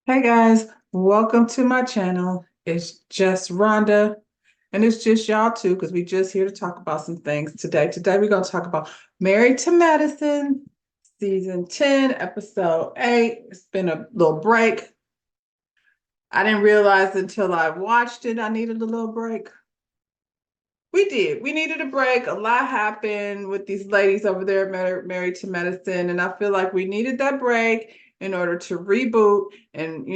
Hey guys, welcome to my channel. It's just Rhonda, and it's just y'all too, because we just here to talk about some things today. Today we're gonna talk about Married to Medicine, season 10, episode 8. It's been a little break. I didn't realize until I watched it I needed a little break. We did. We needed a break. A lot happened with these ladies over there married to medicine. And I feel like we needed that break in order to reboot and,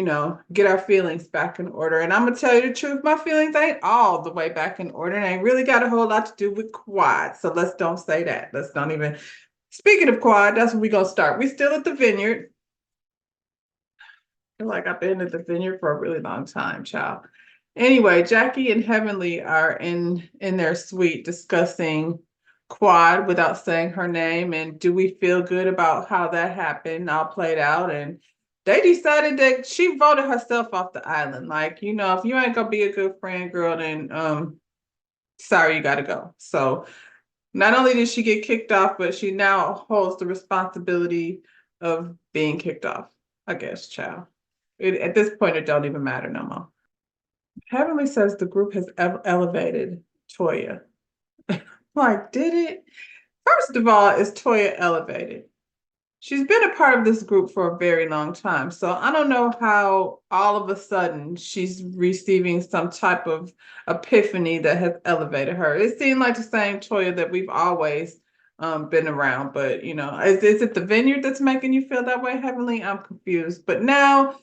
get our feelings back in order. And I'm going to tell you the truth, my feelings ain't all the way back in order. And ain't really got a whole lot to do with Quad. So let's don't say that. Let's don't even. Speaking of Quad, that's where we're going to start. We're still at the vineyard. I feel like I've been at the vineyard for a really long time, child. Anyway, Jackie and Heavenly are in their suite discussing Quad without saying her name, and do we feel good about how that happened, all played out. And they decided that she voted herself off the island. Like, if you ain't gonna be a good friend, girl, then sorry, you gotta go. So not only did she get kicked off, but she now holds the responsibility of being kicked off, I guess, child. At this point, it don't even matter no more. Heavenly says the group has elevated Toya. Like, did it? First of all, is Toya elevated? She's been a part of this group for a very long time. So I don't know how all of a sudden she's receiving some type of epiphany that has elevated her. It seemed like the same Toya that we've always been around. But, is it the vineyard that's making you feel that way, Heavenly? I'm confused. But now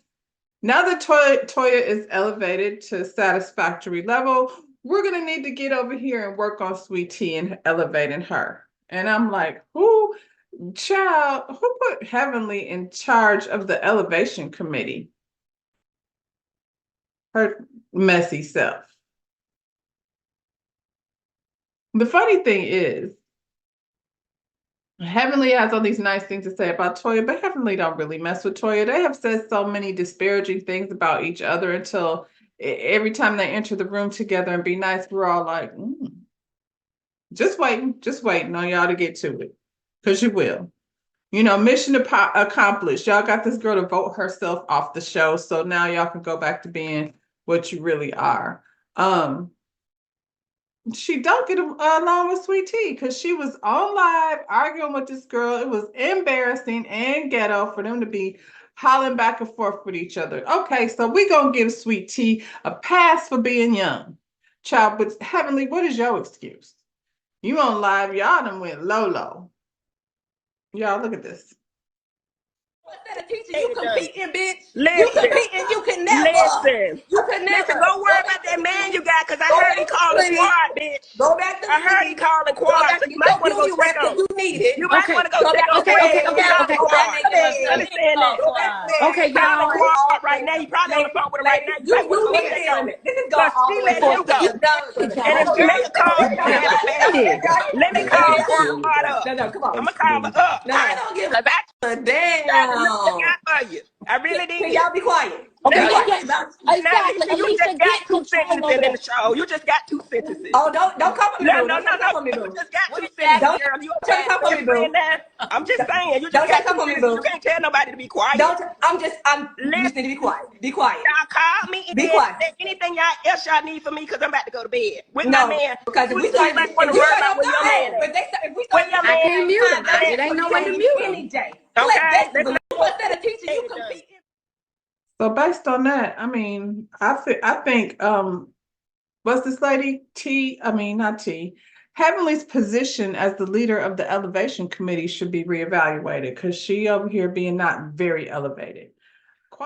that Toya is elevated to satisfactory level, we're going to need to get over here and work on Sweet Tea and elevating her. And I'm like, who put Heavenly in charge of the elevation committee? Her messy self. The funny thing is, Heavenly has all these nice things to say about Toya, but Heavenly don't really mess with Toya. They have said so many disparaging things about each other until every time they enter the room together and be nice, we're all like, just waiting on y'all to get to it, because you will. Mission accomplished. Y'all got this girl to vote herself off the show, so now y'all can go back to being what you really are. She don't get along with Sweet Tea because she was on live arguing with this girl. It was embarrassing and ghetto for them to be hollering back and forth with each other. Okay, so we gonna give Sweet Tea a pass for being young. Child, but Heavenly, what is your excuse? You on live, y'all done went low. Y'all, look at this. Instead of teaching, you competing, bitch. Listen, you competing, you can never. Listen. You can never. Listen, go worry about that man you got, because I heard he calling quad, bitch. Go back to I heard he calling quad, so you might want to go check on you need it. You might want to go check on Understand that. Okay, y'all. Quad right now. He probably on the phone with her right now. You might want to go check on it. Because she let him go. And if she make a call, you have a bad. Let me call quad up. No, come on. I'm going to call her up. I don't give a damn. I really did. Can y'all be quiet? Okay, exactly. You just got 2 sentences in the show. You just got 2 sentences. Oh, don't come for me, boo. No. You just got 2 sentences, girl. You try to come for me, boo. I'm just saying. You just don't got come for me, boo. You can't tell nobody to be quiet. I'm just need to be quiet. Be quiet. Y'all call me. Be quiet. Anything else y'all need from me, because I'm about to go to bed with no, my man. Because if we start want to worry about with your man. If we start, I can't mute him. It ain't no way to mute him. Any day. Okay. Instead of teaching, you compete. So based on that, I mean, I think what's this lady? Not T. Heavenly's position as the leader of the elevation committee should be reevaluated, because she over here being not very elevated.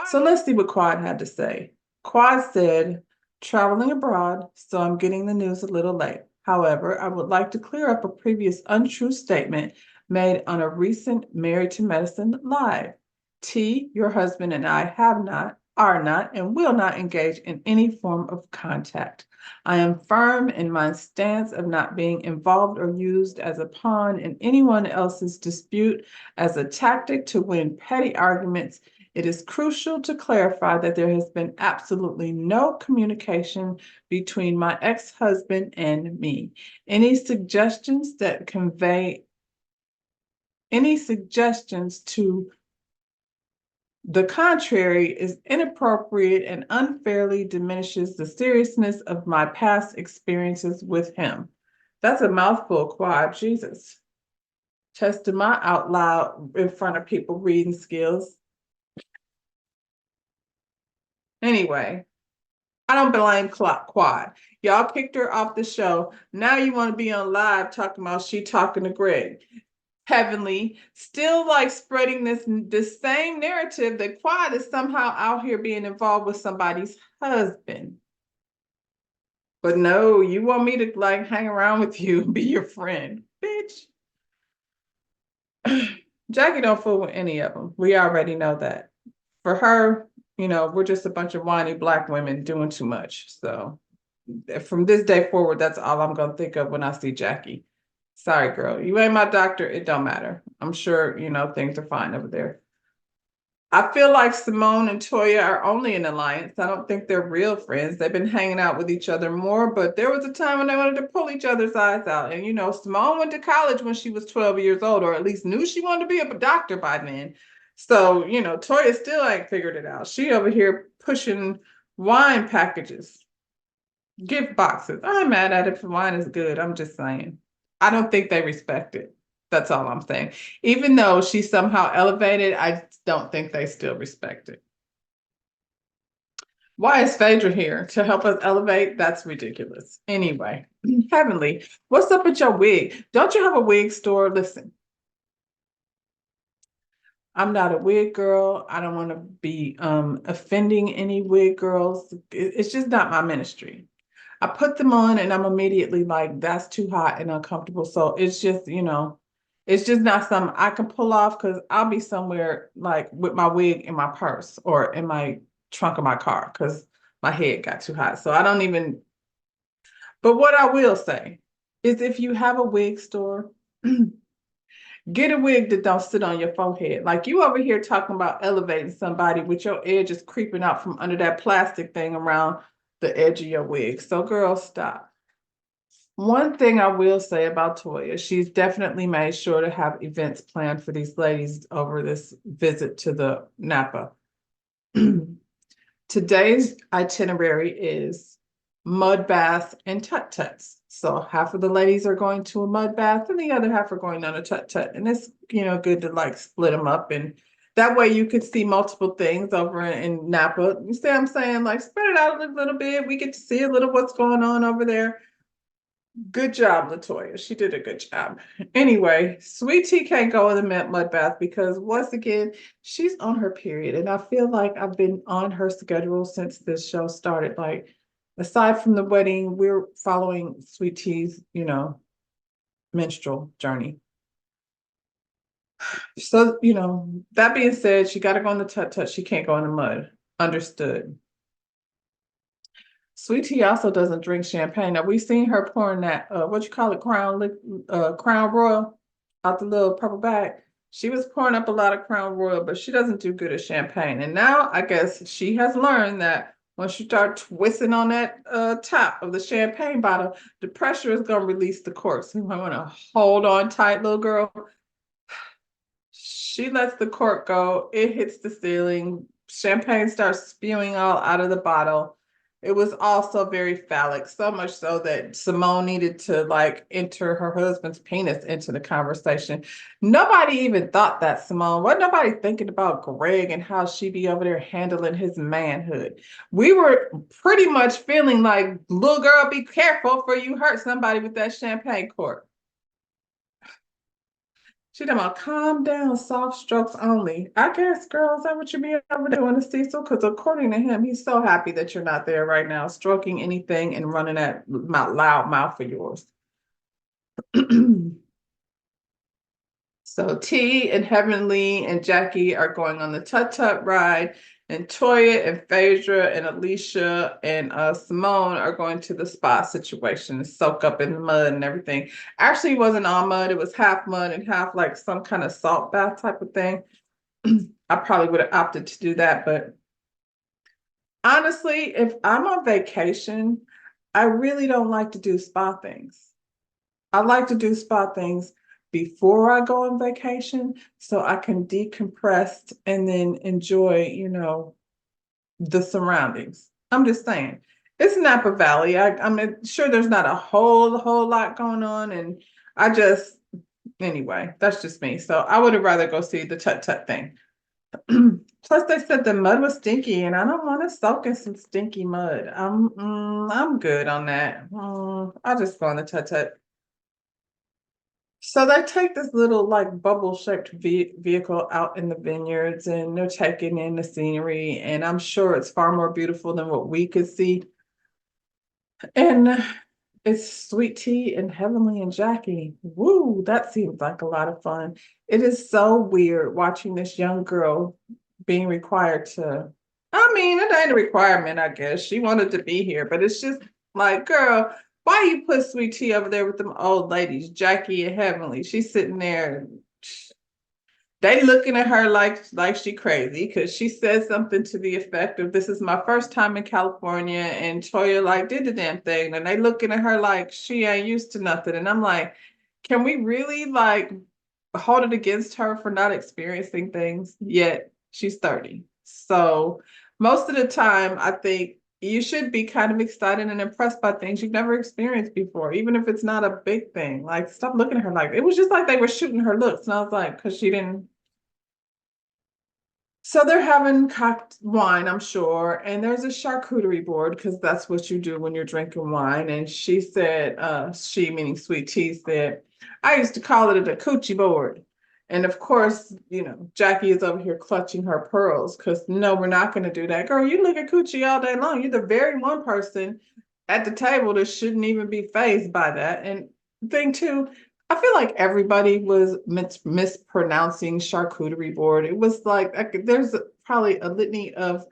So let's see what Quad had to say. Quad said, traveling abroad, so I'm getting the news a little late. However, I would like to clear up a previous untrue statement made on a recent Married to Medicine live. T, your husband, and I have not, are not, and will not engage in any form of contact. I am firm in my stance of not being involved or used as a pawn in anyone else's dispute as a tactic to win petty arguments. It is crucial to clarify that there has been absolutely no communication between my ex-husband and me. Any suggestions to The contrary is inappropriate and unfairly diminishes the seriousness of my past experiences with him. That's a mouthful, Quad. Jesus. Testing my out loud in front of people reading skills. Anyway, I don't blame Quad. Y'all kicked her off the show. Now you want to be on live talking about she talking to Greg. Heavenly, still like spreading this same narrative that Quad is somehow out here being involved with somebody's husband. But no, you want me to like hang around with you and be your friend, bitch. Jackie don't fool with any of them. We already know that. For her, we're just a bunch of whiny Black women doing too much. So from this day forward, that's all I'm going to think of when I see Jackie. Sorry, girl. You ain't my doctor. It don't matter. I'm sure, things are fine over there. I feel like Simone and Toya are only an alliance. I don't think they're real friends. They've been hanging out with each other more, but there was a time when they wanted to pull each other's eyes out. And, Simone went to college when she was 12 years old, or at least knew she wanted to be a doctor by then. So, Toya still ain't figured it out. She over here pushing wine packages, gift boxes. I'm mad at it if wine is good. I'm just saying. I don't think they respect it. That's all I'm saying. Even though she's somehow elevated, I don't think they still respect it. Why is Phaedra here? To help us elevate? That's ridiculous. Anyway, Heavenly, what's up with your wig? Don't you have a wig store? Listen, I'm not a wig girl. I don't want to be offending any wig girls. It's just not my ministry. I put them on and I'm immediately like, that's too hot and uncomfortable. So it's just, it's just not something I can pull off because I'll be somewhere like with my wig in my purse or in my trunk of my car because my head got too hot. So I don't even, but what I will say is if you have a wig store, get a wig that don't sit on your forehead. Like you over here talking about elevating somebody with your edges creeping out from under that plastic thing around the edge of your wig. So girl, stop. One thing I will say about Toya, she's definitely made sure to have events planned for these ladies over this visit to the Napa. Today's itinerary is mud bath and tut-tuts. So half of the ladies are going to a mud bath and the other half are going on a tut-tut. And it's, good to like split them up. And that way you could see multiple things over in Napa. You see what I'm saying? Like spread it out a little bit. We get to see a little what's going on over there. Good job, Latoya. She did a good job. Anyway, Sweet Tea can't go in the mud bath because once again, she's on her period. And I feel like I've been on her schedule since this show started. Like, aside from the wedding, we're following Sweet Tea's, menstrual journey. So, that being said, she got to go in the tut-tut. She can't go in the mud. Understood. Sweet Tea also doesn't drink champagne. Now we've seen her pouring that what you call it, Crown Royal out the little purple bag. She was pouring up a lot of Crown Royal, but she doesn't do good at champagne. And now I guess she has learned that once you start twisting on that top of the champagne bottle, the pressure is going to release the cork. So I want to hold on tight, little girl. She lets the cork go. It hits the ceiling. Champagne starts spewing all out of the bottle. It was also very phallic, so much so that Simone needed to like enter her husband's penis into the conversation. Nobody even thought that, Simone. Wasn't nobody thinking about Greg and how she be over there handling his manhood. We were pretty much feeling like, little girl, be careful for you hurt somebody with that champagne cork. She talking about calm down, soft strokes only. I guess, girl, is that what you're being over doing to Cecil? Because according to him, he's so happy that you're not there right now, stroking anything and running that loud mouth of yours. So T and Heavenly and Jackie are going on the tut-tut ride, and Toya and Phaedra and Alicia and Simone are going to the spa situation, soak up in the mud and everything. Actually, it wasn't all mud. It was half mud and half like some kind of salt bath type of thing. I probably would have opted to do that. But honestly, if I'm on vacation, I really don't like to do spa things. I like to do spa things before I go on vacation so I can decompress and then enjoy, the surroundings. I'm just saying. It's Napa Valley. I'm sure there's not a whole lot going on. And anyway, that's just me. So I would have rather go see the Tut Tut thing. Plus, they said the mud was stinky, and I don't want to soak in some stinky mud. I'm good on that. I'll just go on the Tut Tut. So they take this little like bubble shaped vehicle out in the vineyards, and they're taking in the scenery, and I'm sure it's far more beautiful than what we could see. And it's Sweet Tea and Heavenly and Jackie. Woo, that seems like a lot of fun. It is so weird watching this young girl being required to, I mean, it ain't a requirement, I guess. She wanted to be here, but it's just like, girl, why you put Sweet Tea over there with them old ladies, Jackie and Heavenly? She's sitting there. They looking at her like she crazy because she said something to the effect of, "This is my first time in California," and Toya like did the damn thing, and they looking at her like she ain't used to nothing. And I'm like, can we really like hold it against her for not experiencing things? Yet she's 30. So most of the time, I think you should be kind of excited and impressed by things you've never experienced before, even if it's not a big thing. Like, stop looking at her like it was just like they were shooting her looks. And I was like, because she didn't. So they're having cocked wine, I'm sure, and there's a charcuterie board because that's what you do when you're drinking wine. And she said, she meaning Sweet Tea said, I used to call it a coochie board. And of course, Jackie is over here clutching her pearls because no, we're not going to do that. Girl, you look at coochie all day long. You're the very one person at the table that shouldn't even be fazed by that. And thing too, I feel like everybody was mispronouncing charcuterie board. It was like there's probably a litany of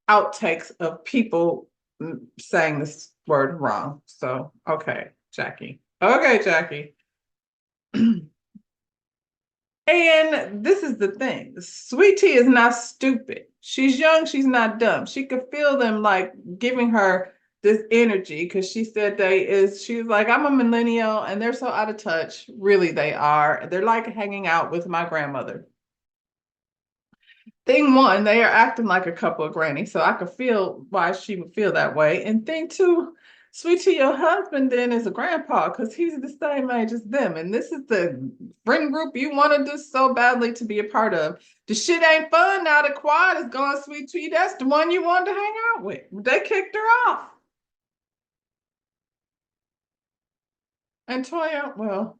outtakes of people saying this word wrong. So, okay, Jackie. Okay, Jackie. And this is the thing. Sweet Tea is not stupid. She's young, she's not dumb. She could feel them like giving her this energy because she said she's like, I'm a millennial and they're so out of touch. Really, they are. They're like hanging out with my grandmother. Thing one, they are acting like a couple of grannies, so I could feel why she would feel that way. And thing two, Sweet Tea, your husband then is a grandpa because he's the same age as them. And this is the friend group you wanted this so badly to be a part of. The shit ain't fun now. The quad is gone, Sweet Tea. That's the one you wanted to hang out with. They kicked her off. And Toya, well,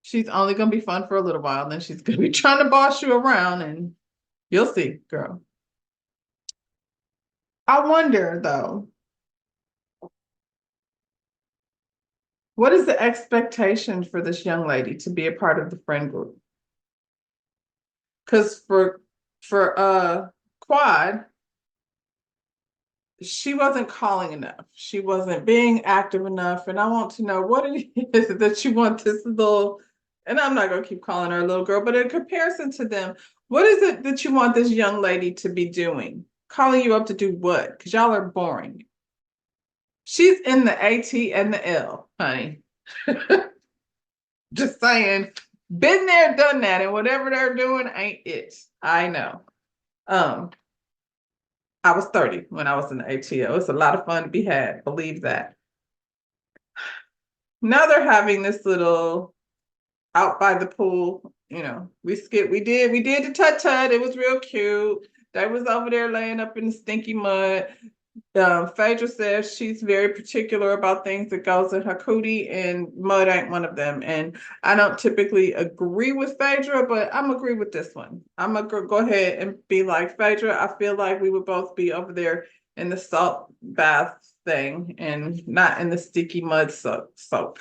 she's only going to be fun for a little while. Then she's going to be trying to boss you around, and you'll see, girl. I wonder, though, what is the expectation for this young lady to be a part of the friend group? Because for Quad, she wasn't calling enough. She wasn't being active enough. And I want to know what it is that you want this little, and I'm not going to keep calling her a little girl, but in comparison to them, what is it that you want this young lady to be doing? Calling you up to do what? Because y'all are boring. She's in the AT and the L, honey. Just saying, been there, done that, and whatever they're doing ain't it. I know. I was 30 when I was in the ATO. It's a lot of fun to be had, believe that. Now they're having this little out by the pool, we did the tut-tut, it was real cute. They was over there laying up in the stinky mud. Phaedra says she's very particular about things that goes in her cootie, and mud ain't one of them. And I don't typically agree with Phaedra, but I'm agree with this one. I'm gonna go ahead and be like, Phaedra, I feel like we would both be over there in the salt bath thing and not in the sticky mud soap.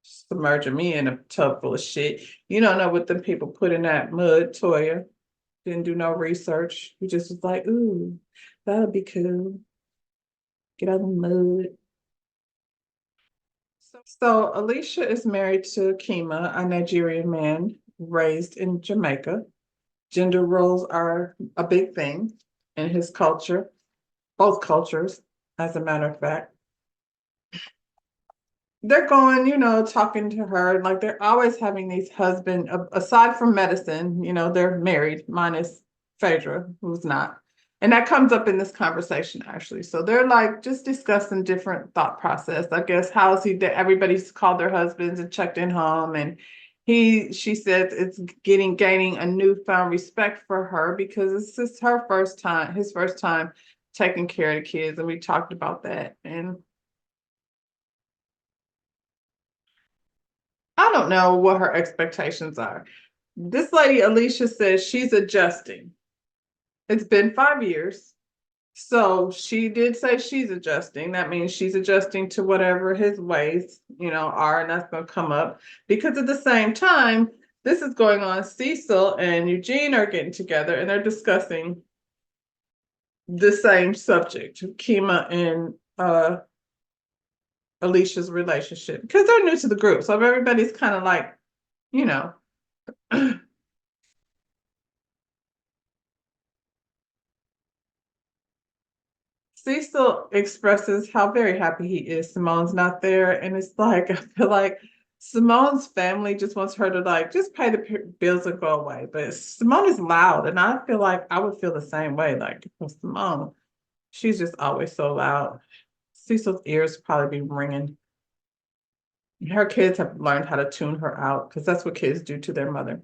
Submerging me in a tub full of shit. You don't know what them people put in that mud, Toya. Didn't do no research. We just was like, ooh, that'll be cool. Get out of the mud. So Alicia is married to Kima, a Nigerian man raised in Jamaica. Gender roles are a big thing in his culture, both cultures, as a matter of fact. they're going, talking to her, like they're always having these aside from medicine, they're married, minus Phaedra, who's not. And that comes up in this conversation, actually. So they're like just discussing different thought process. I guess how's he that everybody's called their husbands and checked in home. And she said it's gaining a newfound respect for her because this is his first time taking care of the kids. And we talked about that. And I don't know what her expectations are. This lady, Alicia, says she's adjusting. It's been 5 years. So she did say she's adjusting. That means she's adjusting to whatever his ways, are, and that's going to come up. Because at the same time, this is going on. Cecil and Eugene are getting together and they're discussing the same subject, Kima and Alicia's relationship, because they're new to the group. So everybody's kind of like, you know, Cecil expresses how very happy he is Simone's not there. And it's like, I feel like Simone's family just wants her to like, just pay the bills and go away. But Simone is loud. And I feel like I would feel the same way. Like, Simone, she's just always so loud. Cecil's ears probably be ringing. Her kids have learned how to tune her out because that's what kids do to their mother.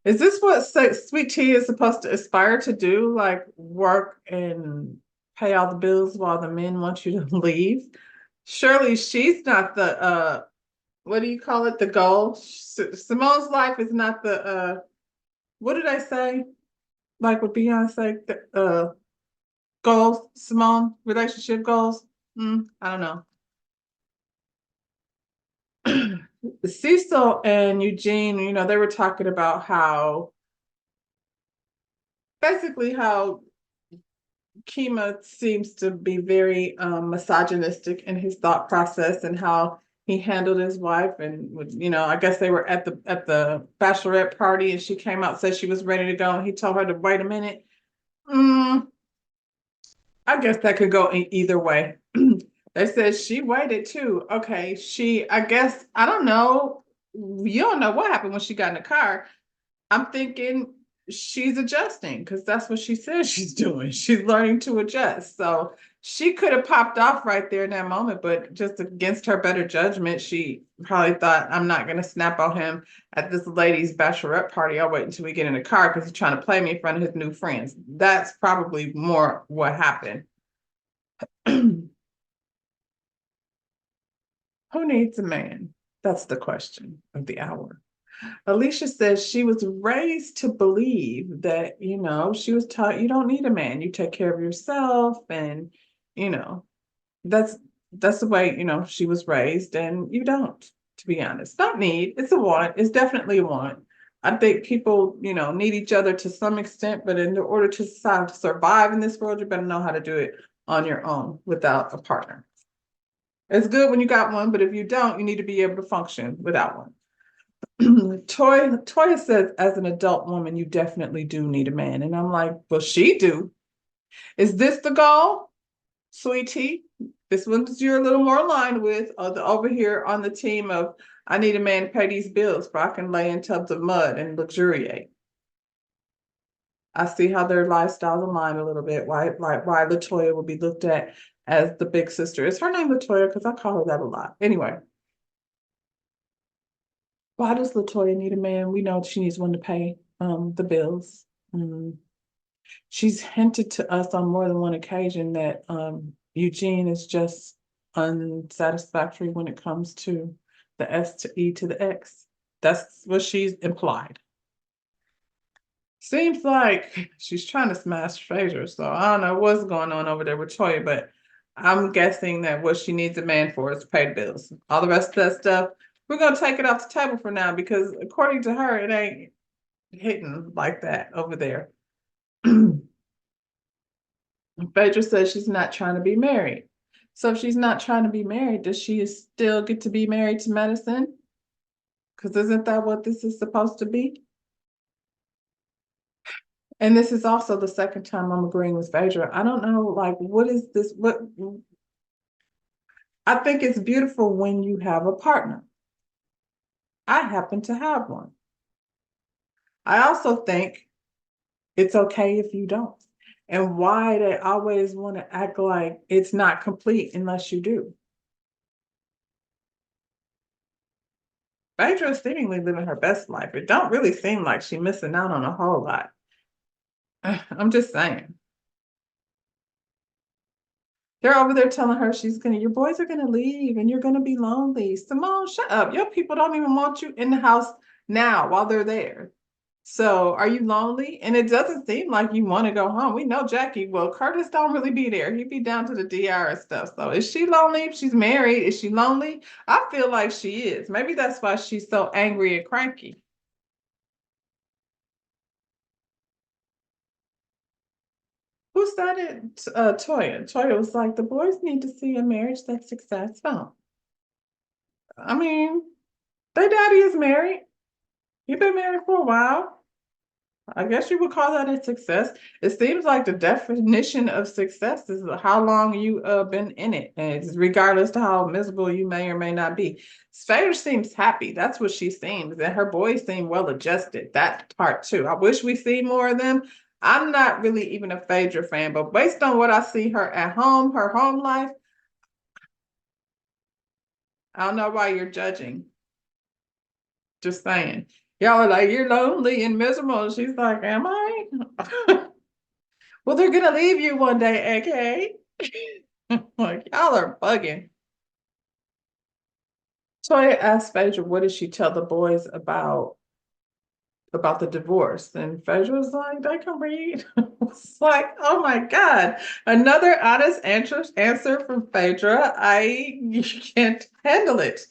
Is this what Sweet Tea is supposed to aspire to do? Like work and pay all the bills while the men want you to leave? Surely she's not the what do you call it? The goal. Simone's life is not the what did I say? Like with Beyonce, the goals, Simone, relationship goals. I don't know. Cecil and Eugene, they were talking about how Kima seems to be very misogynistic in his thought process and how he handled his wife. And I guess they were at the bachelorette party and she came out, said she was ready to go, and he told her to wait a minute. I guess that could go either way. They said she waited too. Okay, I guess, I don't know. You don't know what happened when she got in the car. I'm thinking she's adjusting because that's what she says she's doing. She's learning to adjust. So she could have popped off right there in that moment, but just against her better judgment, she probably thought, I'm not going to snap on him at this lady's bachelorette party. I'll wait until we get in the car because he's trying to play me in front of his new friends. That's probably more what happened. Who needs a man? That's the question of the hour. Alicia says she was raised to believe that, she was taught you don't need a man. You take care of yourself. And, you know, that's the way, she was raised, and you don't, to be honest. Not need, it's a want. It's definitely a want. I think people, need each other to some extent, but in order to survive in this world, you better know how to do it on your own without a partner. It's good when you got one, but if you don't, you need to be able to function without one. Toya says, as an adult woman, you definitely do need a man. And I'm like, well, she do. Is this the goal, sweetie? This one's you're a little more aligned with over here on the team of, I need a man to pay these bills so I can lay in tubs of mud and luxuriate. I see how their lifestyles align a little bit. Why Latoya will be looked at as the big sister. Is her name Latoya? Because I call her that a lot. Anyway. Why does Latoya need a man? We know she needs one to pay the bills. She's hinted to us on more than one occasion that Eugene is just unsatisfactory when it comes to the S to E to the X. That's what she's implied. Seems like she's trying to smash Fraser, so I don't know what's going on over there with Toya, but I'm guessing that what she needs a man for is to pay the bills. All the rest of that stuff, we're going to take it off the table for now because according to her, it ain't hitting like that over there. Phaedra says she's not trying to be married. So if she's not trying to be married, does she still get to be married to medicine? Because isn't that what this is supposed to be? And this is also the second time I'm agreeing with Phaedra. I don't know, like, what is this? What I think it's beautiful when you have a partner. I happen to have one. I also think it's okay if you don't. And why they always want to act like it's not complete unless you do. Phaedra is seemingly living her best life. It don't really seem like she's missing out on a whole lot. I'm just saying. They're over there telling her your boys are gonna leave and you're gonna be lonely. Simone, shut up. Your people don't even want you in the house now while they're there. So are you lonely? And it doesn't seem like you want to go home. We know Jackie. Well, Curtis don't really be there. He'd be down to the DR and stuff. So is she lonely? If she's married, is she lonely? I feel like she is. Maybe that's why she's so angry and cranky. Who said it? Toya. Toya was like, the boys need to see a marriage that's successful. I mean, their daddy is married. He's been married for a while. I guess you would call that a success. It seems like the definition of success is how long you been in it, and it's regardless to how miserable you may or may not be. Phaedra seems happy. That's what she seems, and her boys seem well adjusted. That part too. I wish we see more of them. I'm not really even a Phaedra fan, but based on what I see her at home, her home life, I don't know why you're judging. Just saying. Y'all are like, you're lonely and miserable. She's like, am I? Well, they're gonna leave you one day, okay? Like, y'all are bugging. Toya asked Phaedra, what did she tell the boys about the divorce? And Phaedra was like, they can read. It's like, oh my God. Another honest answer from Phaedra. You can't handle it.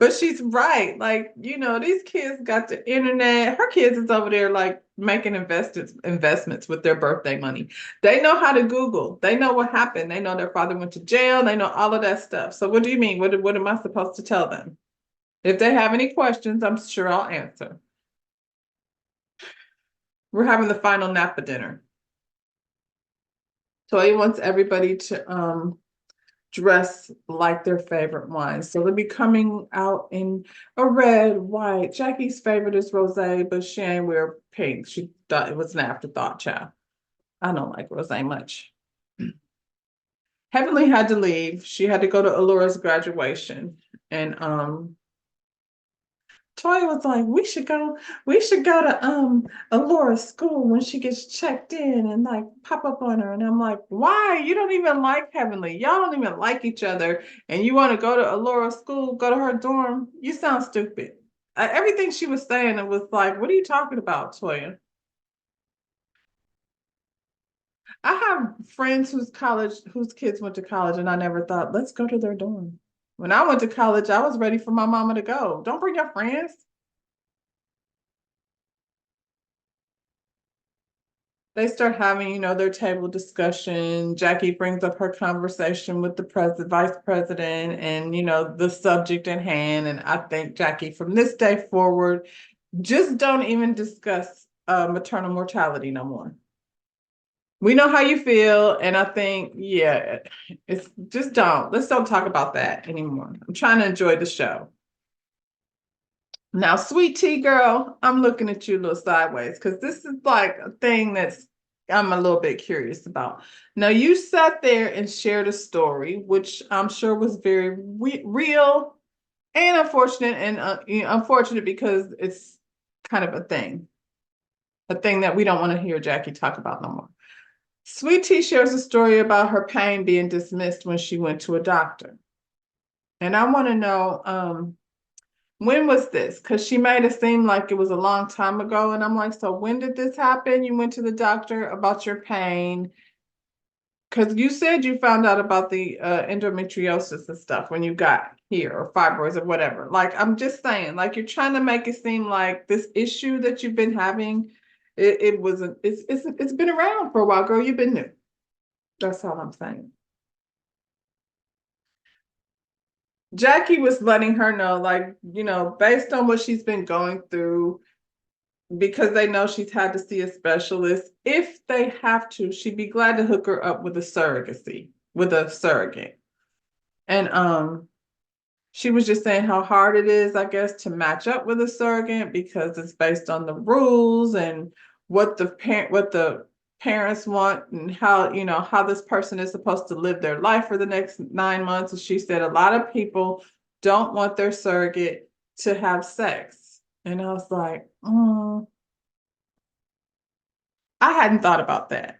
But she's right. Like, these kids got the internet. Her kids is over there like making investments with their birthday money. They know how to Google. They know what happened. They know their father went to jail. They know all of that stuff. So what do you mean? What am I supposed to tell them? If they have any questions, I'm sure I'll answer. We're having the final Napa dinner. So he wants everybody to dress like their favorite wine. So they'll be coming out in a red, white. Jackie's favorite is rosé, but she ain't wear pink. She thought it was an afterthought, child. I don't like rosé much. Heavenly had to leave. She had to go to Alora's graduation. And Toya was like, we should go to Alora's school when she gets checked in and like pop up on her. And I'm like, why? You don't even like Heavenly. Y'all don't even like each other. And you want to go to Alora's school, go to her dorm. You sound stupid. Everything she was saying, it was like, what are you talking about, Toya? I have friends whose kids went to college, and I never thought, let's go to their dorm. When I went to college, I was ready for my mama to go. Don't bring your friends. They start having, their table discussion. Jackie brings up her conversation with the vice president and, the subject at hand. And I think, Jackie, from this day forward, just don't even discuss maternal mortality no more. We know how you feel. And I think, yeah, it's just let's don't talk about that anymore. I'm trying to enjoy the show. Now, sweet tea girl, I'm looking at you a little sideways because this is like a thing I'm a little bit curious about. Now, you sat there and shared a story, which I'm sure was very real and unfortunate, and unfortunate because it's kind of a thing that we don't want to hear Jackie talk about no more. Sweet Tea shares a story about her pain being dismissed when she went to a doctor. And I want to know, when was this? Because she made it seem like it was a long time ago. And I'm like, so when did this happen? You went to the doctor about your pain. Because you said you found out about the endometriosis and stuff when you got here, or fibroids or whatever. Like, I'm just saying, like, you're trying to make it seem like this issue that you've been having, it's been around for a while, girl. You've been new. That's all I'm saying. Jackie was letting her know, like, based on what she's been going through, because they know she's had to see a specialist. If they have to, she'd be glad to hook her up with a surrogate. And she was just saying how hard it is, I guess, to match up with a surrogate because it's based on the rules and what the parents want and how this person is supposed to live their life for the next 9 months. And she said a lot of people don't want their surrogate to have sex. And I was like, I hadn't thought about that.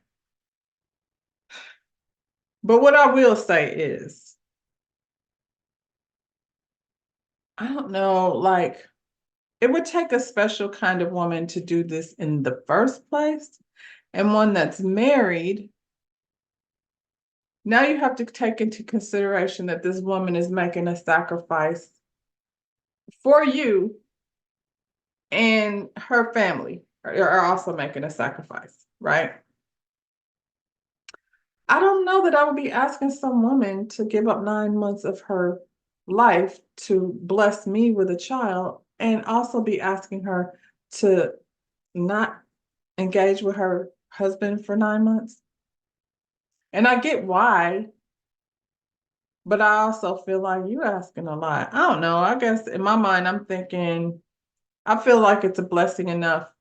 But what I will say is, I don't know, like, it would take a special kind of woman to do this in the first place, and one that's married. Now you have to take into consideration that this woman is making a sacrifice for you, and her family are also making a sacrifice, right? I don't know that I would be asking some woman to give up 9 months of her life to bless me with a child and also be asking her to not engage with her husband for 9 months. And I get why, but I also feel like you're asking a lot. I don't know. I guess in my mind, I'm thinking, I feel like it's a blessing enough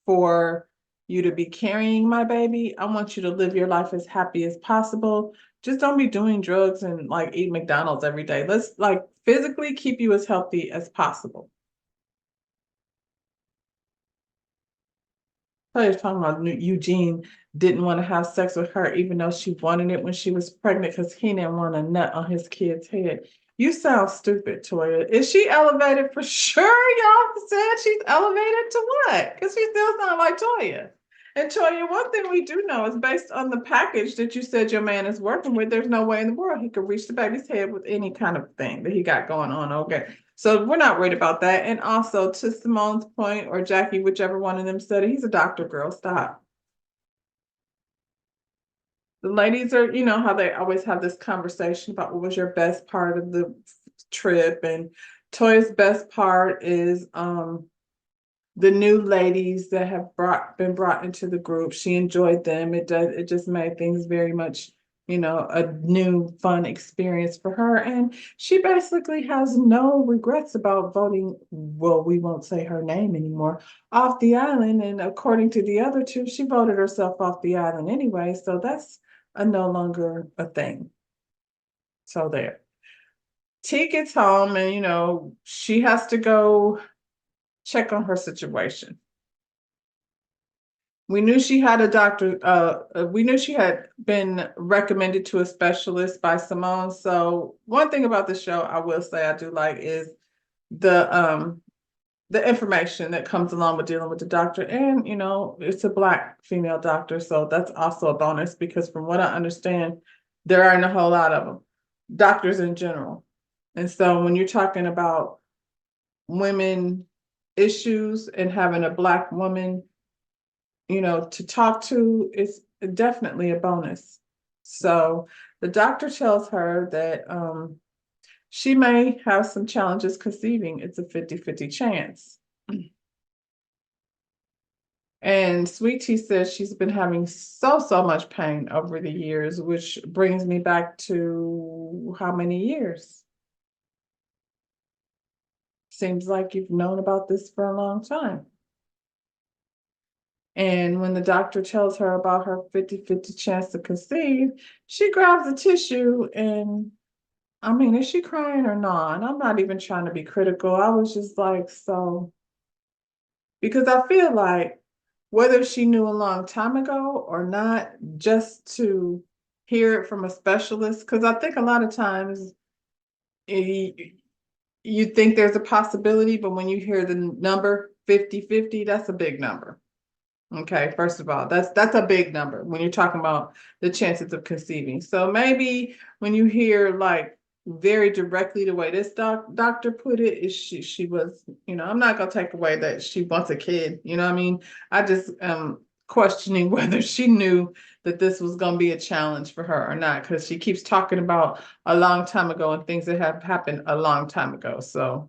for you to be carrying my baby. I want you to live your life as happy as possible. Just don't be doing drugs and like eat McDonald's every day. Let's like physically keep you as healthy as possible. I was talking about Eugene didn't want to have sex with her, even though she wanted it when she was pregnant because he didn't want a nut on his kid's head. You sound stupid, Toya. Is she elevated for sure? Y'all said she's elevated to what? Because she still sounds like Toya. And Toya, one thing we do know is based on the package that you said your man is working with, there's no way in the world he could reach the baby's head with any kind of thing that he got going on. Okay. So we're not worried about that. And also to Simone's point, or Jackie, whichever one of them said it, he's a doctor, girl. Stop. The ladies are, you know how they always have this conversation about what was your best part of the trip. And Toya's best part is the new ladies that have been brought into the group. She enjoyed them. It just made things very much, a new fun experience for her. And she basically has no regrets about voting, well, we won't say her name anymore, off the island. And according to the other two, she voted herself off the island anyway. So that's no longer a thing. So there. T gets home and she has to go check on her situation. We knew she had a doctor, we knew she had been recommended to a specialist by Simone. So one thing about the show I will say I do like is the information that comes along with dealing with the doctor. And it's a Black female doctor, so that's also a bonus because from what I understand, there aren't a whole lot of them, doctors in general. And so when you're talking about women issues and having a Black woman to talk to, is definitely a bonus. So the doctor tells her that she may have some challenges conceiving. It's a 50-50 chance. And Sweet Tea says she's been having so much pain over the years, which brings me back to how many years? Seems like you've known about this for a long time. And when the doctor tells her about her 50-50 chance to conceive, she grabs a tissue and, I mean, is she crying or not? And I'm not even trying to be critical. I was just like, so, because I feel like whether she knew a long time ago or not, just to hear it from a specialist, because I think a lot of times you think there's a possibility, but when you hear the number 50-50, that's a big number. Okay, first of all, that's a big number when you're talking about the chances of conceiving. So maybe when you hear like very directly the way this doctor put it, is she was, I'm not gonna take away that she wants a kid, you know what I mean? I just am questioning whether she knew that this was gonna be a challenge for her or not, because she keeps talking about a long time ago and things that have happened a long time ago. So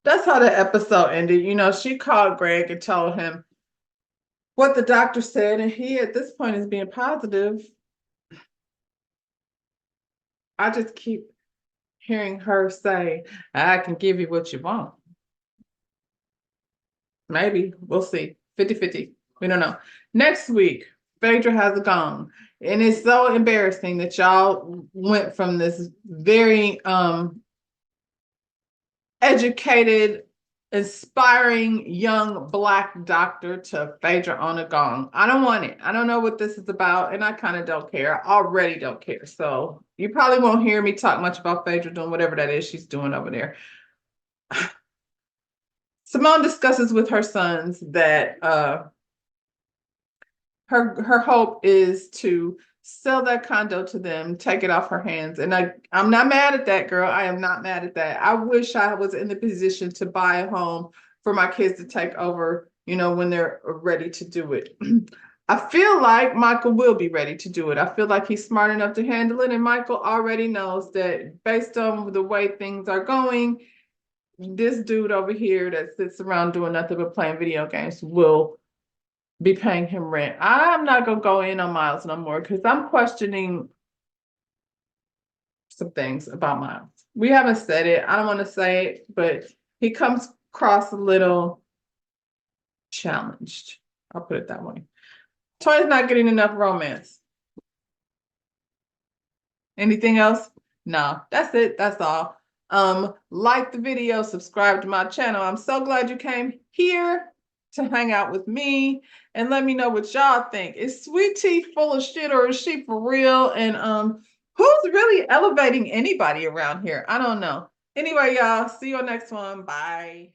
that's how the episode ended. You know, she called Greg and told him what the doctor said, and he at this point is being positive. I just keep hearing her say, I can give you what you want. Maybe. We'll see. 50-50. We don't know. Next week, Phaedra has a gong. And it's so embarrassing that y'all went from this very educated, inspiring young Black doctor to Phaedra on a gong. I don't want it. I don't know what this is about, and I kind of don't care. I already don't care. So you probably won't hear me talk much about Phaedra doing whatever that is she's doing over there. Simone discusses with her sons that her hope is to sell that condo to them, take it off her hands. And I'm not mad at that, girl. I am not mad at that. I wish I was in the position to buy a home for my kids to take over, you know, when they're ready to do it. I feel like Michael will be ready to do it. I feel like he's smart enough to handle it. And Michael already knows that based on the way things are going, this dude over here that sits around doing nothing but playing video games will be paying him rent. I'm not gonna go in on Miles no more because I'm questioning some things about Miles. We haven't said it. I don't want to say it, but he comes across a little challenged. I'll put it that way. Toy's not getting enough romance. Anything else? No, that's it. That's all. Like the video, subscribe to my channel. I'm so glad you came here to hang out with me and let me know what y'all think. Is Sweet Tea full of shit or is she for real? And who's really elevating anybody around here? I don't know. Anyway, y'all, see you on next one. Bye.